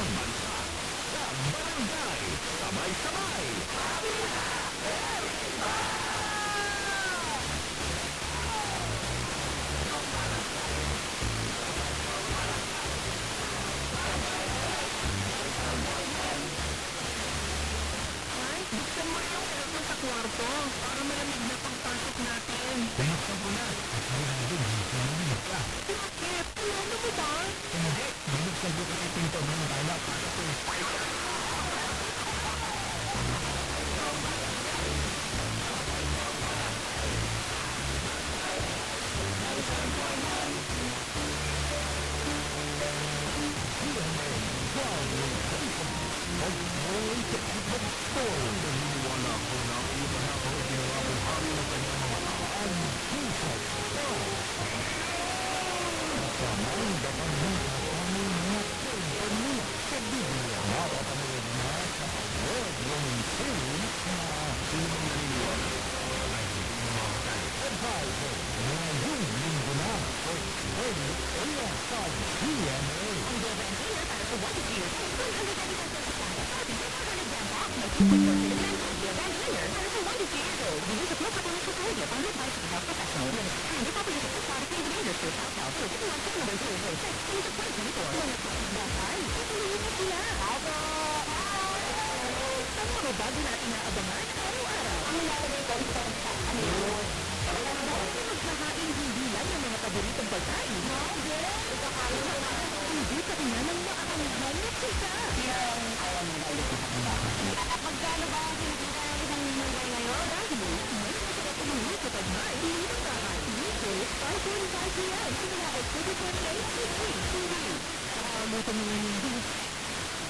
ng bansa sa Barangay Sabay-Sabay. Ay, buksan mo yung aircon sa kwarto para malamig na pagpasok natin. Binuksan ko na at sigurado malamig ka. Bakit? Ano mo ba? Hindi, binuksan ko kasi pinto ng tala para sa naniniwala ako na iba na ang ginawa mong hari ng kanyang mga taaan. Pusat ka! Kasamang dapat ng kasamang mga pagpani sa Biblia. Mapapanood na sa World Roman Series na sinong naniniwala ay hindi mamamatay. Advisor, ngayong linggo na, 6:30 a.m. sa GMA. Ang Devantina para sa 1 year, 100% sa ating 500 gram box. May 2.4 milligrams of Devantina para sa 1 years old. Use a plus supplement for cardio on advice of a health professional. Hindi pa pwede sa product in the industry of health. So, ito lang sa number 006 into 2024. Mga kapitbahay, ituloy na sila. Ako! Ang mga bago natin naabangan araw-araw. Ang nilalagay ko sa ano yun? Magkakain hindi lang ng mga paboritong pagkain. Hindi pa ina ng maanghang na sisa. Magkano ba ang kinikita ng isang manggay ngayon? Dahil mas masarap umuwi kapag may hindi bahay. Weekdays, 5:45 p.m. Simula ay 24/8 Nakakamutan mo yun hindi.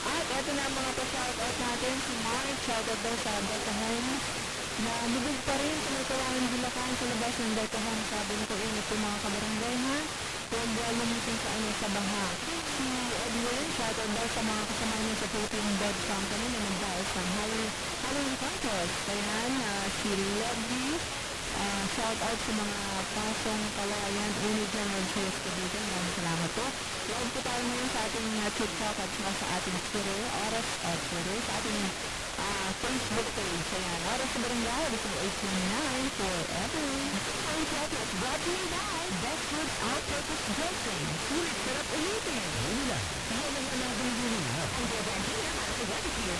At eto na ang mga pa-shoutout natin. Si Mark, shoutout daw sa Delta Homes. Na lubog pa rin sa may kawain Bulacan sa labas ng Delta Homes. Sabi na ko ingat po mga kabarangay ha. Huwag lumutin sa baha. Si Edwin, shoutout daw sa mga kasama niya sa Philippine Bread Company na nagdaos ng Halloween contest. Kaya si Levy, shoutout sa mga pasong kawayan, unit lang ng Cheers Kabigan. Maraming salamat po. Live po tayo ngayon sa ating TikTok at sa ating Twitter, sa ating Facebook page. Ayan, Oras sa Barangay, this is 829 forever. Ang Project brought to you by Best Foods All-Purpose Dressing. Sulit, sarap ulitin. Huli lang. Yan ang alabang huli lang. Ang Devantina para sa 1 year,